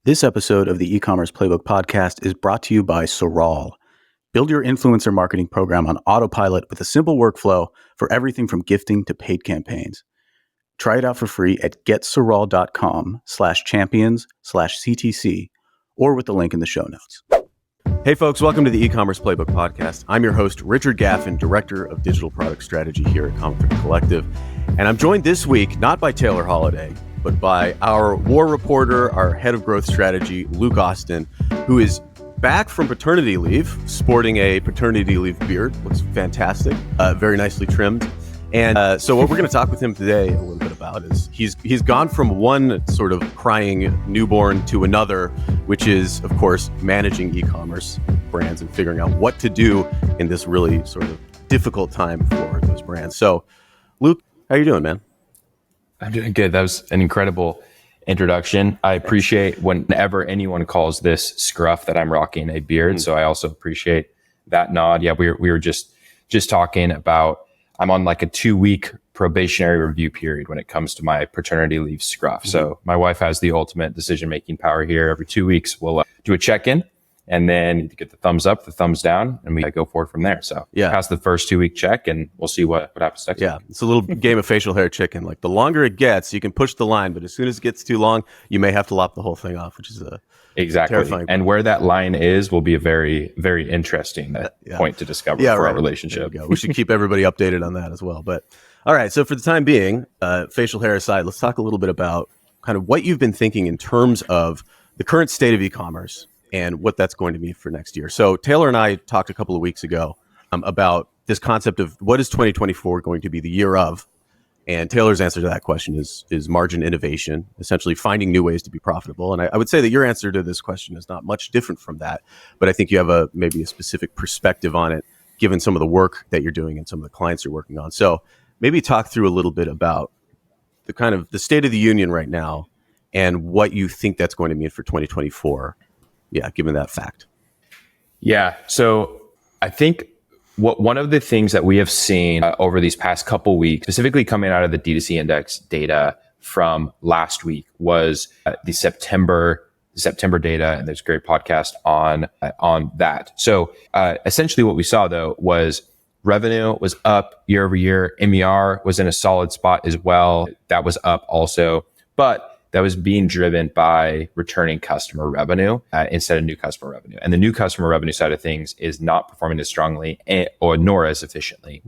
This episode of the E-commerce Playbook podcast is brought to you by Sorall. Build your influencer marketing program on autopilot with a simple workflow for everything from gifting to paid campaigns. Try it out for free at getsorall.com/champions/CTC or with the link in the show notes. Hey folks, welcome to the E-commerce Playbook podcast. I'm your host, Richard Gaffin, Director of Digital Product Strategy here at Conflict Collective. And I'm joined this week, not by Taylor Holiday, but by our war reporter, our head of growth strategy, Luke Austin, who is back from paternity leave, sporting a paternity leave beard. Looks fantastic, very nicely trimmed. And so what we're going to talk with him today a little bit about is he's gone from one sort of crying newborn to another, which is, of course, managing e-commerce brands and figuring out what to do in this really sort of difficult time for those brands. So, Luke, how you doing, man? I'm doing good. That was an incredible introduction. I appreciate whenever anyone calls this scruff that I'm rocking a beard. So I also appreciate that nod. Yeah, we were just talking about I'm on like a 2-week probationary review period when it comes to my paternity leave scruff. Mm-hmm. So my wife has the ultimate decision-making power here. Every 2 weeks, we'll do a check-in and then you get the thumbs up, the thumbs down, and we go forward from there. So pass the first 2-week check and we'll see what happens next. Yeah, it's a little game of facial hair chicken. Like the longer it gets, you can push the line, but as soon as it gets too long, you may have to lop the whole thing off, which is terrifying. And where that line is will be a very, very interesting point to discover for our relationship. We should keep everybody updated on that as well. But all right, so for the time being, facial hair aside, let's talk a little bit about kind of what you've been thinking in terms of the current state of e-commerce and what that's going to mean for next year. So Taylor and I talked a couple of weeks ago about this concept of what is 2024 going to be the year of? And Taylor's answer to that question is margin innovation, essentially finding new ways to be profitable. And I would say that your answer to this question is not much different from that, but I think you have maybe a specific perspective on it, given some of the work that you're doing and some of the clients you're working on. So maybe talk through a little bit about the kind of the state of the union right now and what you think that's going to mean for 2024. Yeah, given that fact. Yeah. So I think one of the things that we have seen over these past couple weeks, specifically coming out of the D2C index data from last week, was the September data, and there's a great podcast on that. So essentially, what we saw though was revenue was up year over year. MER was in a solid spot as well. That was up also, but that was being driven by returning customer revenue instead of new customer revenue. And the new customer revenue side of things is not performing as strongly nor as efficiently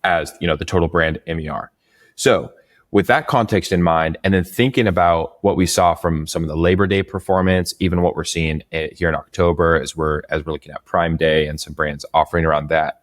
as the total brand MER. So with that context in mind, and then thinking about what we saw from some of the Labor Day performance, even what we're seeing here in October as we're looking at Prime Day and some brands offering around that,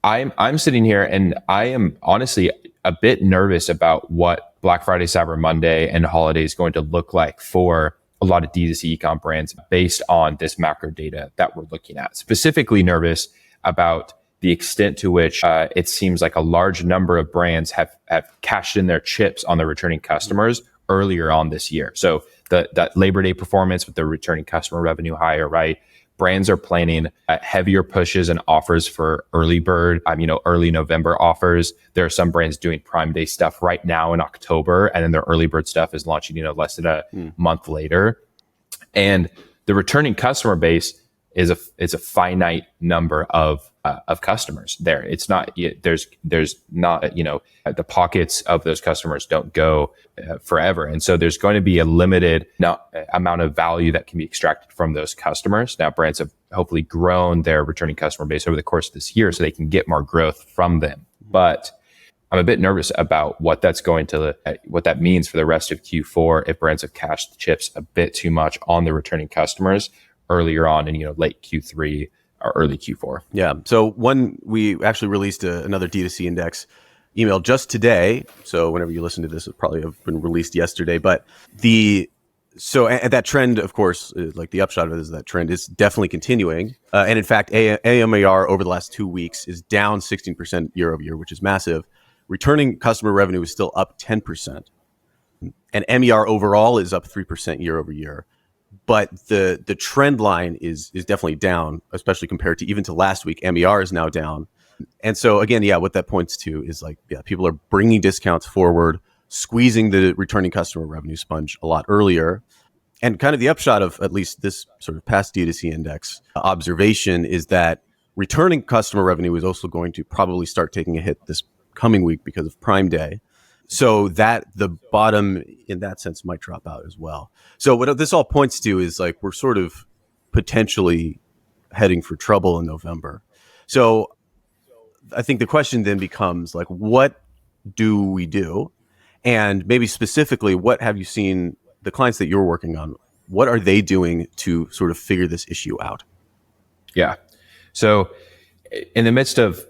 I'm sitting here and I am honestly a bit nervous about what Black Friday, Cyber Monday, and holiday is going to look like for a lot of D2C e-com brands based on this macro data that we're looking at. Specifically nervous about the extent to which it seems like a large number of brands have cashed in their chips on their returning customers earlier on this year. So that Labor Day performance with the returning customer revenue higher, right? Brands are planning heavier pushes and offers for early bird, early November offers. There are some brands doing Prime Day stuff right now in October, and then their early bird stuff is launching, less than a month later. And the returning customer base is a finite number of customers there. It's not, there's not, the pockets of those customers don't go forever. And so there's going to be a limited amount of value that can be extracted from those customers. Now, brands have hopefully grown their returning customer base over the course of this year so they can get more growth from them. But I'm a bit nervous about what that means for the rest of Q4 if brands have cashed the chips a bit too much on the returning customers earlier on in late Q3 or early Q4. Yeah. So we actually released another D2C index email just today. So whenever you listen to this, it probably have been released yesterday. But and that trend, of course, like the upshot of it is that trend is definitely continuing. And in fact, AMAR over the last 2 weeks is down 16% year over year, which is massive. Returning customer revenue is still up 10%. And MER overall is up 3% year over year. But the trend line is definitely down, especially compared to even to last week. MER is now down. And so again, what that points to is people are bringing discounts forward, squeezing the returning customer revenue sponge a lot earlier. And kind of the upshot of at least this sort of past D2C index observation is that returning customer revenue is also going to probably start taking a hit this coming week because of Prime Day. So that the bottom in that sense might drop out as well. So what this all points to is like we're sort of potentially heading for trouble in November. So I think the question then becomes like, what do we do? And maybe specifically, what have you seen the clients that you're working on? What are they doing to sort of figure this issue out? Yeah. So in the midst of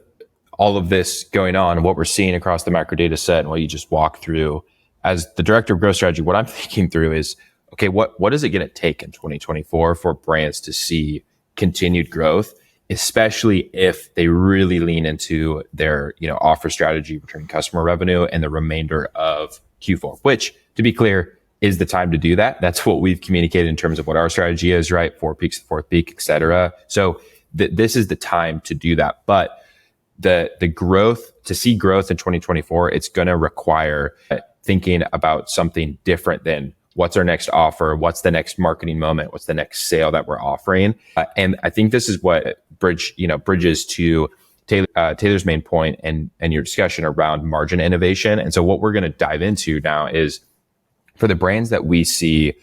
all of this going on, what we're seeing across the macro data set and what you just walked through, as the director of growth strategy, what I'm thinking through is, okay, what is it going to take in 2024 for brands to see continued growth, especially if they really lean into their, offer strategy, returning customer revenue, and the remainder of Q4, which, to be clear, is the time to do that. That's what we've communicated in terms of what our strategy is, right? 4 peaks, fourth peak, et cetera. So this is the time to do that. But the growth, to see growth in 2024, it's going to require thinking about something different than what's our next offer, what's the next marketing moment, what's the next sale that we're offering. And I think this is what bridges to Taylor's main point and your discussion around margin innovation. And so what we're going to dive into now is for the brands that we see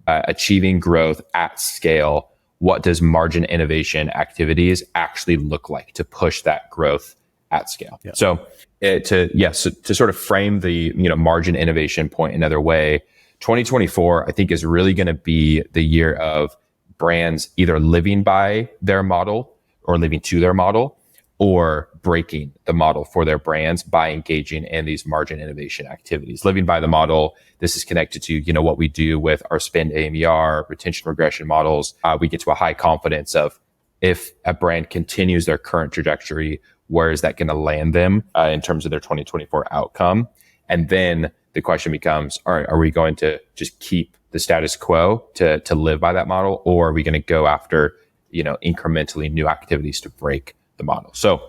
achieving growth at scale, what does margin innovation activities actually look like to push that growth at scale? Yeah. So to sort of frame the margin innovation point another way, 2024 I think is really going to be the year of brands either living by their model or living to their model, or breaking the model for their brands by engaging in these margin innovation activities. Living by the model, this is connected to, what we do with our spend AMER, retention regression models. We get to a high confidence of if a brand continues their current trajectory, where is that going to land them in terms of their 2024 outcome? And then the question becomes, all right, are we going to just keep the status quo to live by that model? Or are we going to go after, incrementally new activities to break the model? So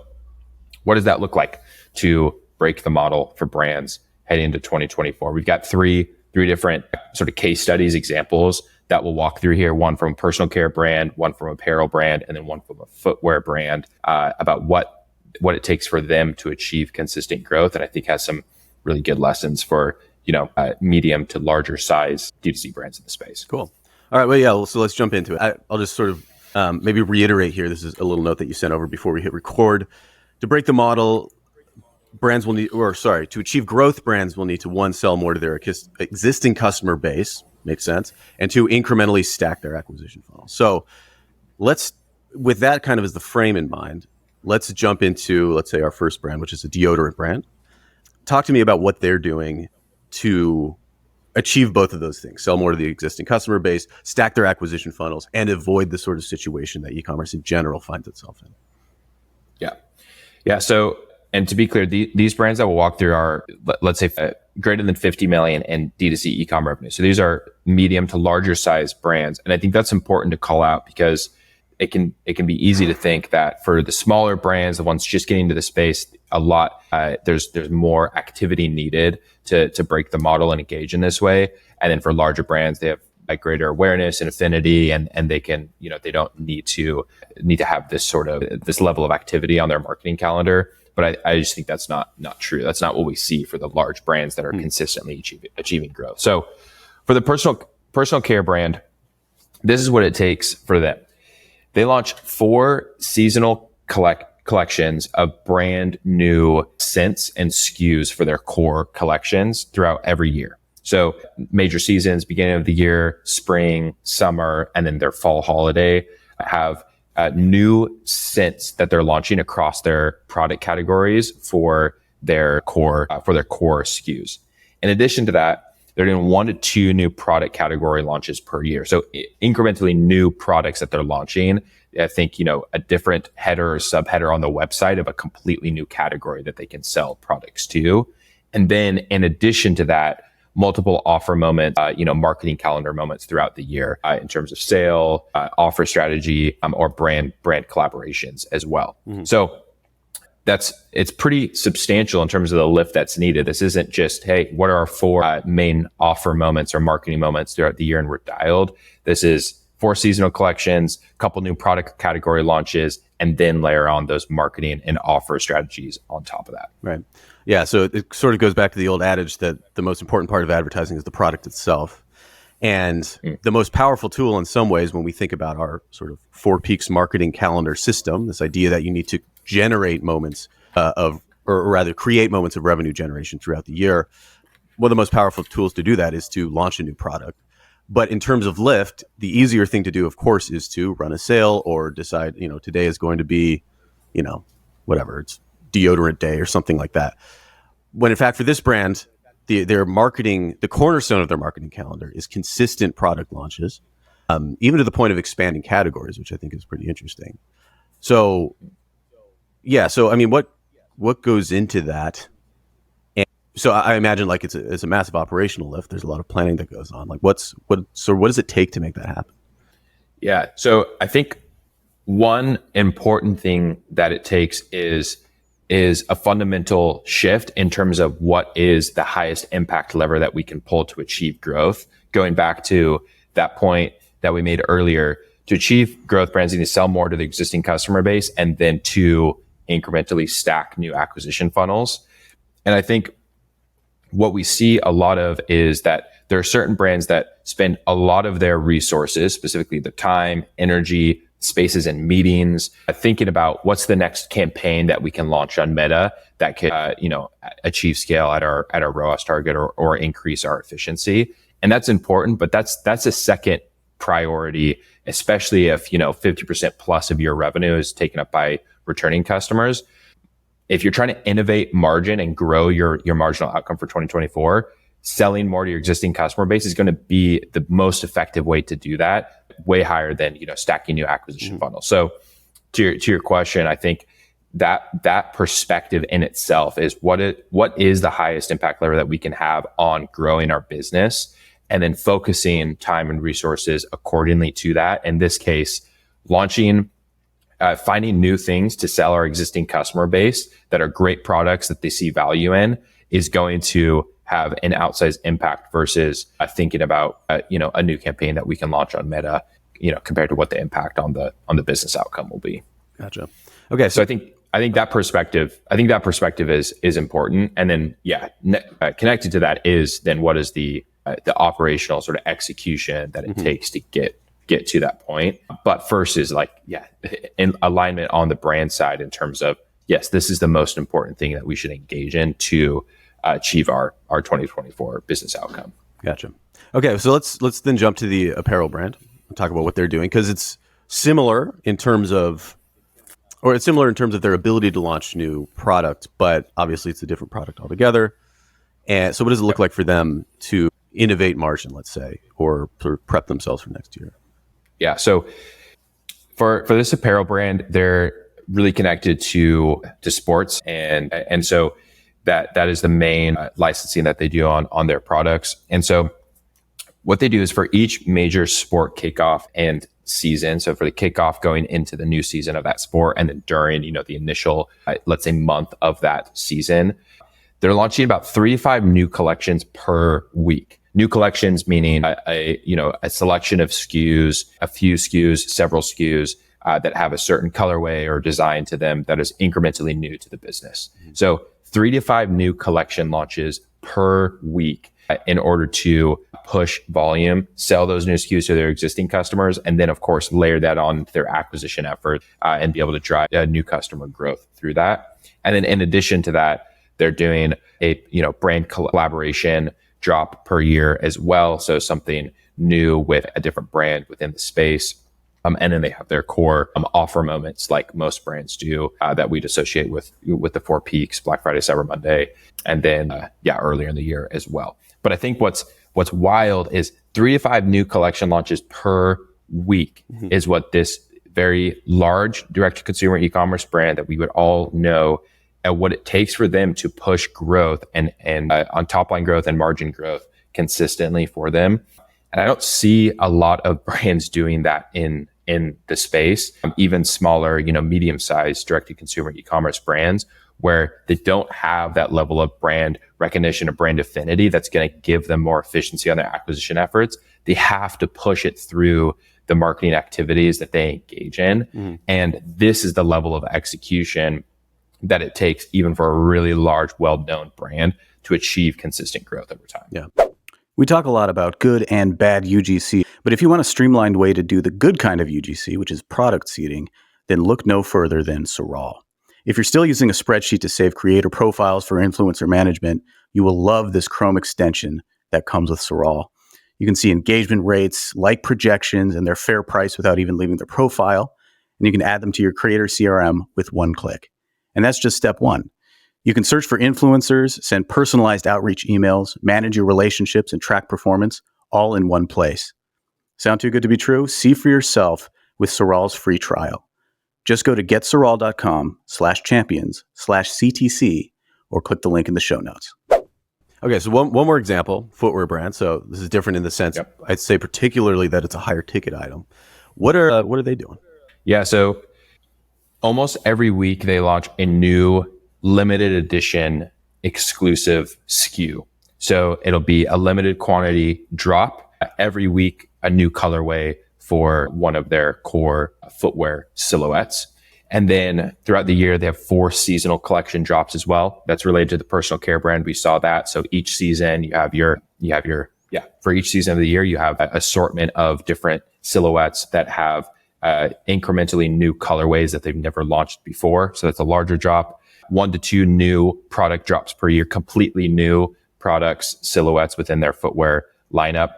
what does that look like to break the model for brands heading into 2024? We've got three different sort of case studies, examples that we'll walk through here. One from a personal care brand, one from apparel brand, and then one from a footwear brand, about what it takes for them to achieve consistent growth. And I think has some really good lessons for, medium to larger size D2C brands in the space. Cool. All right. Well, yeah. So let's jump into it. I'll just sort of maybe reiterate here. This is a little note that you sent over before we hit record. To break the model, brands will need, to achieve growth, brands will need to, one, sell more to their existing customer base, makes sense, and two, incrementally stack their acquisition funnel. So with that kind of as the frame in mind, let's jump into, let's say, our first brand, which is a deodorant brand. Talk to me about what they're doing to achieve both of those things: sell more to the existing customer base, stack their acquisition funnels, and avoid the sort of situation that e-commerce in general finds itself in. Yeah. So, and to be clear, these brands that we'll walk through are, let's say, greater than 50 million in D2C e-com revenue. So these are medium to larger size brands. And I think that's important to call out because it can be easy to think that for the smaller brands, the ones just getting into the space, there's more activity needed to break the model and engage in this way. And then for larger brands, they have greater awareness and affinity, and they can, they don't need to have this level of activity on their marketing calendar. But I just think that's not true. That's not what we see for the large brands that are consistently achieving growth. So for the personal care brand, this is what it takes for them. They launched 4 seasonal collections of brand new scents and SKUs for their core collections throughout every year. So major seasons, beginning of the year, spring, summer, and then their fall holiday have new scents that they're launching across their product categories for their core SKUs. In addition to that, they're doing 1 to 2 new product category launches per year. So incrementally new products that they're launching. I think, a different header or subheader on the website of a completely new category that they can sell products to. And then in addition to that, multiple offer moments, marketing calendar moments throughout the year in terms of sale, offer strategy, or brand collaborations as well. Mm-hmm. So it's pretty substantial in terms of the lift that's needed. This isn't just, hey, what are our four main offer moments or marketing moments throughout the year and we're dialed. This is 4 seasonal collections, a couple new product category launches, and then layer on those marketing and offer strategies on top of that. Right. Yeah. So it sort of goes back to the old adage that the most important part of advertising is the product itself. And the most powerful tool in some ways when we think about our sort of 4 Peaks marketing calendar system, this idea that you need to generate moments or rather create moments of revenue generation throughout the year. One of the most powerful tools to do that is to launch a new product. But in terms of lift, the easier thing to do, of course, is to run a sale or decide, today is going to be, whatever, it's deodorant day or something like that. When in fact, for this brand, their marketing, the cornerstone of their marketing calendar is consistent product launches, even to the point of expanding categories, which I think is pretty interesting. So, yeah. So, I mean, what goes into that? And so I imagine like it's a massive operational lift. There's a lot of planning that goes on. Like what does it take to make that happen? Yeah. So I think one important thing that it takes is a fundamental shift in terms of what is the highest impact lever that we can pull to achieve growth. Going back to that point that we made earlier, to achieve growth, brands need to sell more to the existing customer base and then to incrementally stack new acquisition funnels. And I think what we see a lot of is that there are certain brands that spend a lot of their resources, specifically the time, energy, spaces and meetings, thinking about what's the next campaign that we can launch on Meta that could, achieve scale at our ROAS target or increase our efficiency. And that's important, but that's a second priority, especially if, 50% plus of your revenue is taken up by returning customers. If you're trying to innovate margin and grow your marginal outcome for 2024, selling more to your existing customer base is going to be the most effective way to do that, way higher than, stacking new acquisition funnels. So to your question, I think that perspective in itself is what is the highest impact lever that we can have on growing our business, and then focusing time and resources accordingly to that. In this case, launching, finding new things to sell our existing customer base that are great products that they see value in is going to have an outsized impact versus thinking about a new campaign that we can launch on Meta, compared to what the impact on the business outcome will be. Gotcha. Okay, so I think that perspective is important, and then connected to that is then what is the operational sort of execution that it takes to get to that point. But first is in alignment on the brand side in terms of, yes, this is the most important thing that we should engage in to achieve our 2024 business outcome. Gotcha. Okay, so let's then jump to the apparel brand and talk about what they're doing, because it's similar in terms of their ability to launch new product, but obviously it's a different product altogether. And so what does it look like for them to innovate margin, let's say, or sort of prep themselves for next year? Yeah. So for this apparel brand, they're really connected to sports, and so that is the main licensing that they do on their products. And so what they do is for each major sport kickoff and season, so for the kickoff going into the new season of that sport, and then during the initial let's say month of that season, they're launching about 3 to 5 new collections per week. New collections meaning a selection of SKUs, a few SKUs, several SKUs that have a certain colorway or design to them that is incrementally new to the business. So 3 to 5 new collection launches per week in order to push volume, sell those new SKUs to their existing customers, and then of course layer that on their acquisition effort and be able to drive new customer growth through that. And then in addition to that, they're doing a brand collaboration drop per year as well. So something new with a different brand within the space. And then they have their core offer moments like most brands do that we'd associate with the 4 Peaks, Black Friday, Cyber Monday, and then earlier in the year as well. But I think what's wild is 3 to 5 new collection launches per week is what this very large direct-to-consumer e-commerce brand that we would all know and what it takes for them to push growth and on top line growth and margin growth consistently for them. And I don't see a lot of brands doing that in in the space, even smaller, medium-sized direct-to-consumer e-commerce brands where they don't have that level of brand recognition or brand affinity that's going to give them more efficiency on their acquisition efforts. They have to push it through the marketing activities that they engage in. Mm-hmm. And this is the level of execution that it takes even for a really large, well-known brand to achieve consistent growth over time. Yeah. We talk a lot about good and bad UGC, but if you want a streamlined way to do the good kind of UGC, which is product seeding, then look no further than Sorall. If you're still using a spreadsheet to save creator profiles for influencer management, you will love this Chrome extension that comes with Sorall. You can see engagement rates, like projections, and their fair price without even leaving their profile. And you can add them to your creator CRM with one click. And that's just step one. You can search for influencers, send personalized outreach emails, manage your relationships, and track performance all in one place. Sound too good to be true? See for yourself with Sorall's free trial. Just go to getsorall.com/champions/CTC or click the link in the show notes. Okay, so one more example, footwear brand. So this is different in the sense, yep. I'd say particularly that it's a higher ticket item. What are they doing? Yeah, so almost every week they launch a new limited edition exclusive SKU. So it'll be a limited quantity drop every week, a new colorway for one of their core footwear silhouettes. And then throughout the year, they have 4 seasonal collection drops as well. That's related to the personal care brand. We saw that. So each season for each season of the year, you have an assortment of different silhouettes that have incrementally new colorways that they've never launched before. So that's a larger drop. 1 to 2 new product drops per year, completely new products, silhouettes within their footwear lineup.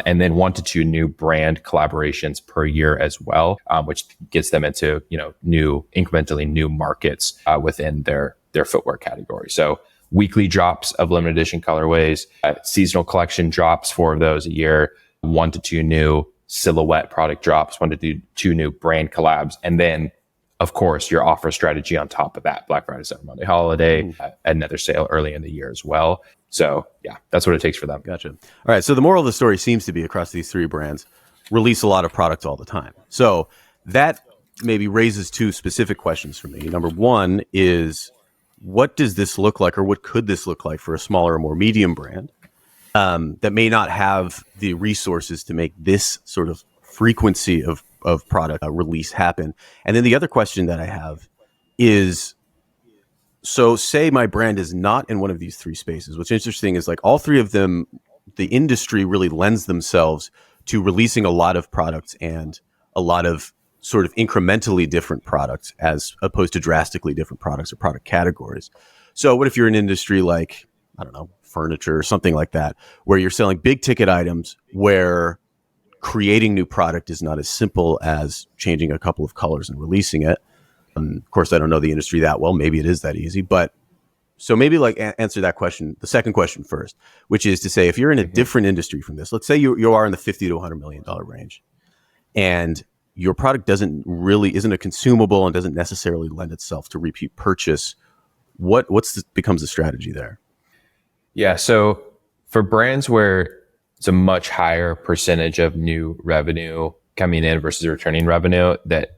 And then 1 to 2 new brand collaborations per year as well, which gets them into, incrementally new markets within their footwear category. So weekly drops of limited edition colorways, seasonal collection drops, 4 of those a year, 1 to 2 new silhouette product drops, 1 to 2 new brand collabs, and then of course, your offer strategy on top of that, Black Friday, Cyber Monday holiday, another sale early in the year as well. So yeah, that's what it takes for them. Gotcha. All right. So the moral of the story seems to be across these 3 brands, release a lot of products all the time. So that maybe raises 2 specific questions for me. Number one is, what does this look like, or what could this look like for a smaller or more medium brand that may not have the resources to make this sort of frequency of product release happen? And then the other question that I have is, so say my brand is not in one of these 3 spaces. What's interesting is like all 3 of them, the industry really lends themselves to releasing a lot of products and a lot of sort of incrementally different products as opposed to drastically different products or product categories. So what if you're an industry like, I don't know, furniture or something like that, where you're selling big ticket items where creating new product is not as simple as changing a couple of colors and releasing it. Of course, I don't know the industry that well. Maybe it is that easy, but so maybe like answer that question, the second question first, which is to say, if you're in a different industry from this, let's say you are in the $50 to $100 million range, and your product isn't a consumable and doesn't necessarily lend itself to repeat purchase. Becomes the strategy there? Yeah. So for brands where it's a much higher percentage of new revenue coming in versus returning revenue, that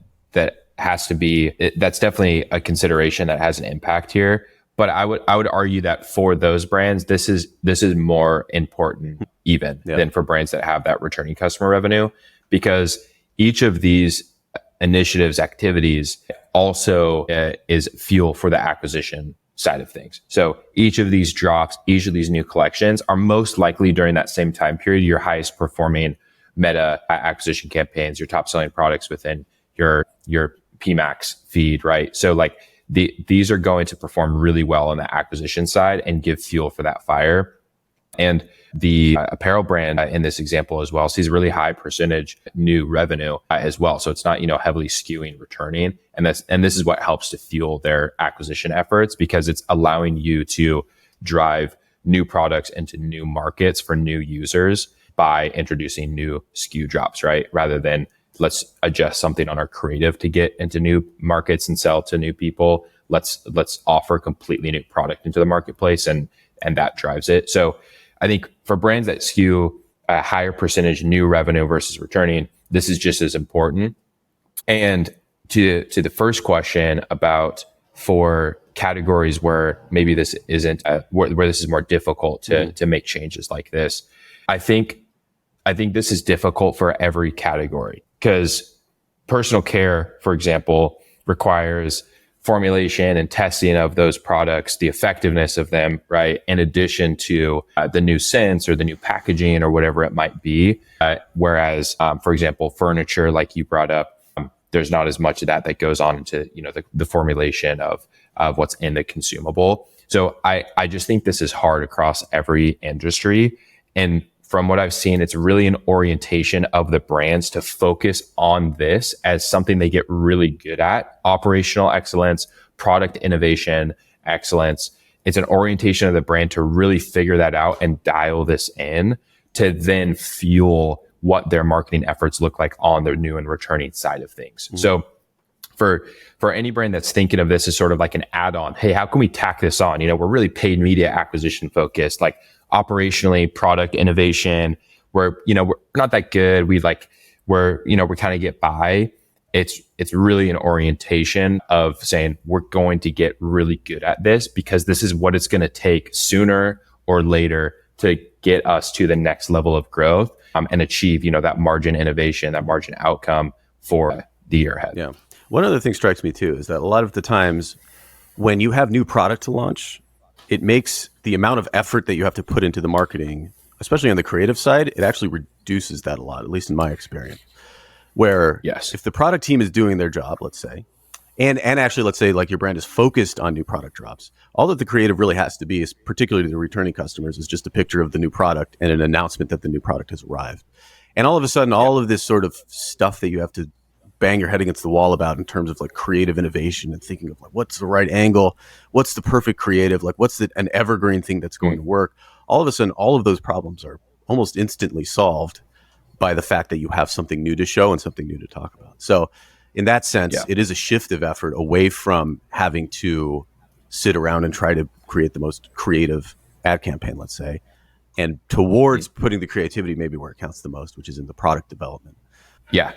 has to be, that's definitely a consideration that has an impact here. But I would argue that for those brands, this is more important even than for brands that have that returning customer revenue, because each of these initiatives, activities also is fuel for the acquisition side of things. So each of these drops, each of these new collections are most likely during that same time period, your highest performing meta acquisition campaigns, your top selling products within your PMax feed, right? So like these are going to perform really well on the acquisition side and give fuel for that fire. And the apparel brand in this example as well sees a really high percentage new revenue as well. So it's not, heavily skewing returning. And this is what helps to fuel their acquisition efforts, because it's allowing you to drive new products into new markets for new users by introducing new SKU drops, right? Rather than let's adjust something on our creative to get into new markets and sell to new people. Let's offer completely new product into the marketplace, and that drives it. So I think for brands that skew a higher percentage new revenue versus returning, this is just as important. And to the first question about for categories where maybe this isn't where this is more difficult to make changes like this, I think this is difficult for every category, because personal care, for example, requires formulation and testing of those products, the effectiveness of them, right? In addition to the new scents or the new packaging or whatever it might be. Whereas, for example, furniture, like you brought up, there's not as much of that goes on into, the formulation of what's in the consumable. So I just think this is hard across every industry. And from what I've seen, it's really an orientation of the brands to focus on this as something they get really good at: operational excellence, product innovation excellence. It's an orientation of the brand to really figure that out and dial this in to then fuel what their marketing efforts look like on their new and returning side of things. Mm-hmm. So for any brand that's thinking of this as sort of like an add-on, hey, how can we tack this on? We're really paid media acquisition focused, like operationally, product innovation, we're not that good. We kind of get by. It's really an orientation of saying we're going to get really good at this because this is what it's going to take sooner or later to get us to the next level of growth and achieve, that margin innovation, that margin outcome for the year ahead. Yeah. One other thing strikes me too is that a lot of the times when you have new product to launch, it makes the amount of effort that you have to put into the marketing, especially on the creative side, it actually reduces that a lot, at least in my experience. Where if the product team is doing their job, let's say, and actually let's say like your brand is focused on new product drops, all that the creative really has to be, is particularly to the returning customers, is just a picture of the new product and an announcement that the new product has arrived. And all of a sudden, all of this sort of stuff that you have to bang your head against the wall about in terms of like creative innovation and thinking of like, what's the right angle? What's the perfect creative? Like, what's an evergreen thing that's going to work? All of a sudden, all of those problems are almost instantly solved by the fact that you have something new to show and something new to talk about. So in that sense, it is a shift of effort away from having to sit around and try to create the most creative ad campaign, let's say, and towards putting the creativity maybe where it counts the most, which is in the product development. Yeah.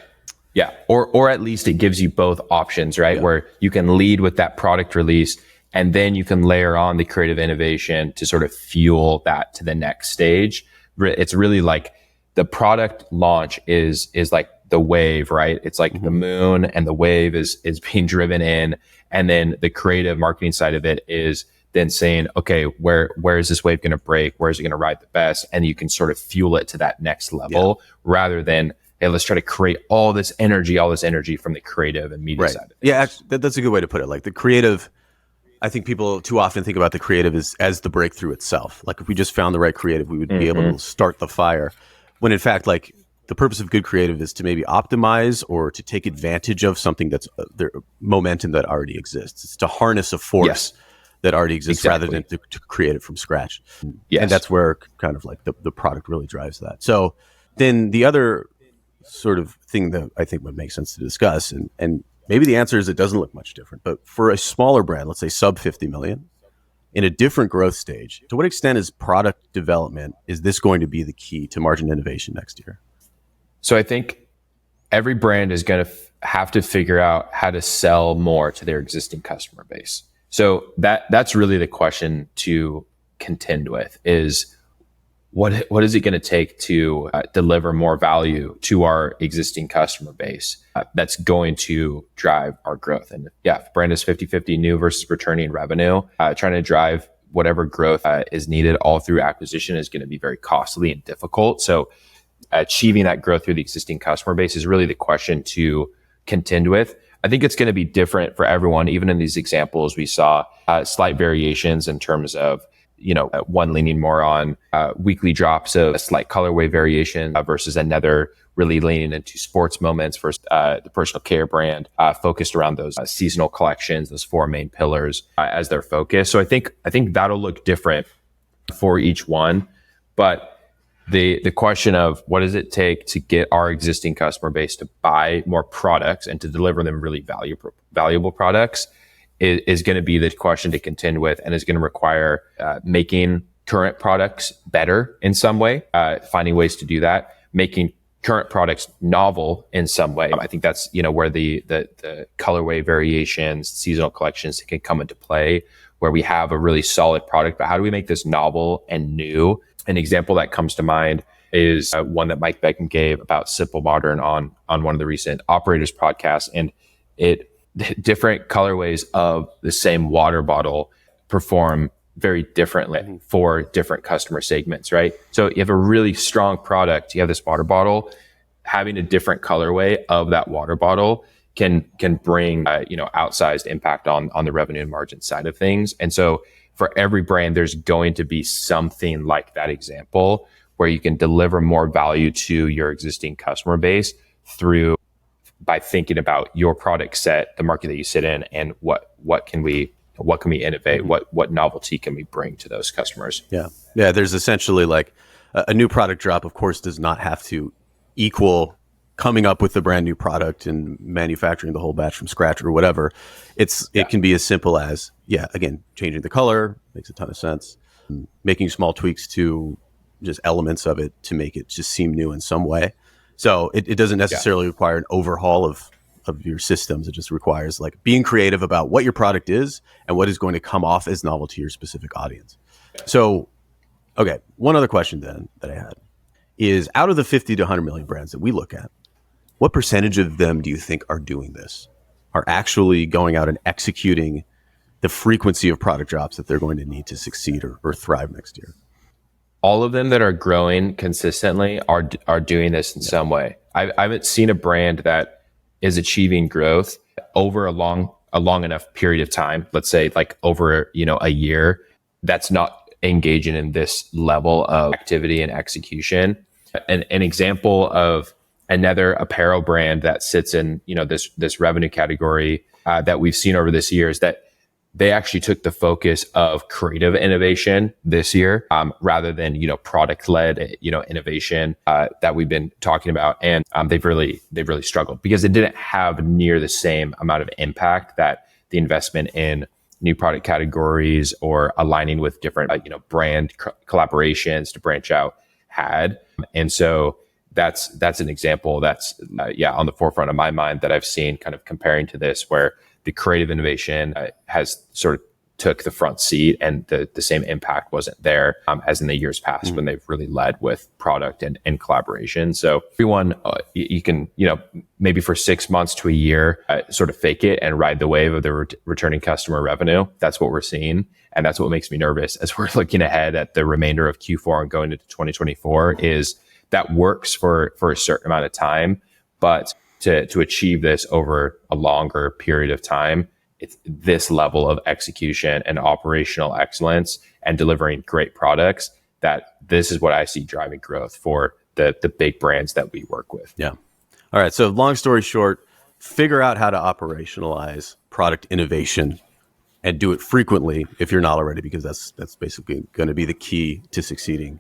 Yeah. Or at least it gives you both options, right? Yeah. Where you can lead with that product release and then you can layer on the creative innovation to sort of fuel that to the next stage. It's really like the product launch is like the wave, right? It's like the moon and the wave is being driven in. And then the creative marketing side of it is then saying, okay, where is this wave going to break? Where is it going to ride the best? And you can sort of fuel it to that next level rather than, hey, let's try to create all this energy from the creative and media side of things. Yeah, that's a good way to put it. Like the creative, I think people too often think about the creative as the breakthrough itself. Like if we just found the right creative, we would be able to start the fire. When in fact, like the purpose of good creative is to maybe optimize or to take advantage of something that's the momentum that already exists. It's to harness a force that already exists rather than to create it from scratch. And that's where kind of like the product really drives that. So then the other sort of thing that I think would make sense to discuss, and maybe the answer is it doesn't look much different, but for a smaller brand, let's say sub 50 million, in a different growth stage, to what extent is product development, is this going to be the key to margin innovation next year? So I think every brand is going to have to figure out how to sell more to their existing customer base. So that's really the question to contend with is, what is it going to take to deliver more value to our existing customer base that's going to drive our growth? And if brand is 50-50 new versus returning revenue, trying to drive whatever growth is needed all through acquisition is going to be very costly and difficult. So achieving that growth through the existing customer base is really the question to contend with. I think it's going to be different for everyone. Even in these examples, we saw slight variations in terms of one leaning more on weekly drops of a slight colorway variation versus another really leaning into sports moments for the personal care brand focused around those seasonal collections, those four main pillars as their focus. So I think that'll look different for each one. But the question of what does it take to get our existing customer base to buy more products and to deliver them really valuable products is going to be the question to contend with, and is going to require making current products better in some way, finding ways to do that, making current products novel in some way. I think that's, where the colorway variations, seasonal collections can come into play, where we have a really solid product, but how do we make this novel and new? An example that comes to mind is one that Mike Beckham gave about Simple Modern on one of the recent Operators podcasts. And different colorways of the same water bottle perform very differently for different customer segments, right? So you have a really strong product, you have this water bottle, having a different colorway of that water bottle can bring outsized impact on the revenue and margin side of things. And so for every brand, there's going to be something like that example where you can deliver more value to your existing customer base by thinking about your product set, the market that you sit in, and what can we innovate, what novelty can we bring to those customers. Yeah. There's essentially like a new product drop, of course, does not have to equal coming up with a brand new product and manufacturing the whole batch from scratch or whatever. It can be as simple as, again, changing the color makes a ton of sense. Making small tweaks to just elements of it to make it just seem new in some way. So it doesn't necessarily require an overhaul of your systems. It just requires like being creative about what your product is and what is going to come off as novel to your specific audience. So, okay, one other question then that I had is, out of the 50 to 100 million brands that we look at, what percentage of them do you think are doing this, are actually going out and executing the frequency of product drops that they're going to need to succeed or thrive next year? All of them that are growing consistently are doing this in some way. I haven't seen a brand that is achieving growth over a long enough period of time, let's say like over a year, that's not engaging in this level of activity and execution. An example of another apparel brand that sits in this revenue category that we've seen over this year is that they actually took the focus of creative innovation this year, rather than product-led innovation that we've been talking about, and they've really struggled because it didn't have near the same amount of impact that the investment in new product categories or aligning with different brand collaborations to branch out had. And so that's an example that's on the forefront of my mind that I've seen, kind of comparing to this, where the creative innovation has sort of took the front seat, and the same impact wasn't there as in the years past when they've really led with product and collaboration. So everyone, you can, maybe for 6 months to a year, sort of fake it and ride the wave of the returning customer revenue. That's what we're seeing. And that's what makes me nervous as we're looking ahead at the remainder of Q4 and going into 2024, is that works for a certain amount of time, but to achieve this over a longer period of time, it's this level of execution and operational excellence and delivering great products, that this is what I see driving growth for the big brands that we work with. Yeah. All right. So long story short, figure out how to operationalize product innovation and do it frequently if you're not already, because that's basically going to be the key to succeeding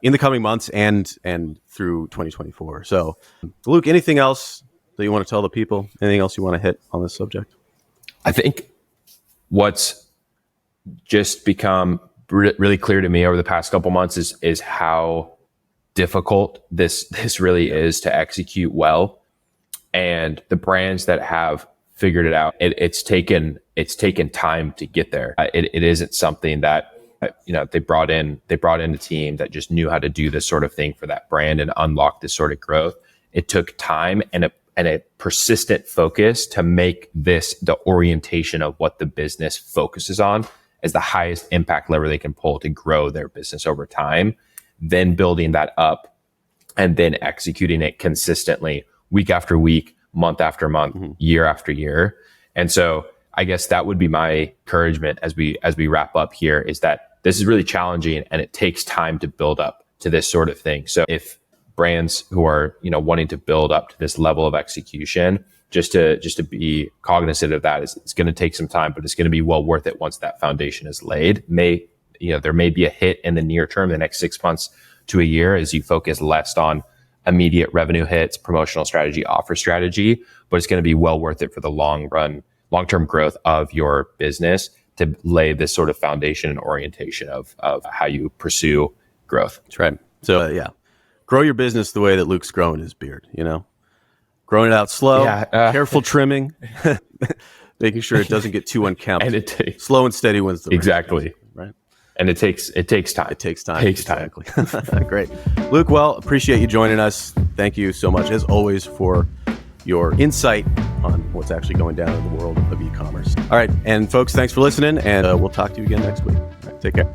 in the coming months and through 2024. So, Luke, anything else that you want to tell the people? Anything else you want to hit on this subject? I think what's just become really clear to me over the past couple months is how difficult this really is to execute well. And the brands that have figured it out, it's taken time to get there. It isn't something that they brought in a team that just knew how to do this sort of thing for that brand and unlock this sort of growth. It took time and a persistent focus to make this the orientation of what the business focuses on as the highest impact lever they can pull to grow their business over time, then building that up and then executing it consistently week after week, month after month, year after year. And so I guess that would be my encouragement as we wrap up here, is that this is really challenging and it takes time to build up to this sort of thing. So if brands who are, wanting to build up to this level of execution, just to be cognizant of that, it's going to take some time, but it's going to be well worth it once that foundation is laid. There may be a hit in the near term, the next 6 months to a year, as you focus less on immediate revenue hits, promotional strategy, offer strategy, but it's going to be well worth it for the long-term growth of your business to lay this sort of foundation and orientation of how you pursue growth. That's right. So grow your business the way that Luke's growing his beard, growing it out slow, careful trimming, making sure it doesn't get too unkempt. And it takes slow and steady wins the race. Exactly. Right. And it takes time. It takes time. Exactly. Great. Luke, well, appreciate you joining us. Thank you so much, as always, for your insight on what's actually going down in the world of e-commerce. All right. And folks, thanks for listening, and we'll talk to you again next week. All right, take care.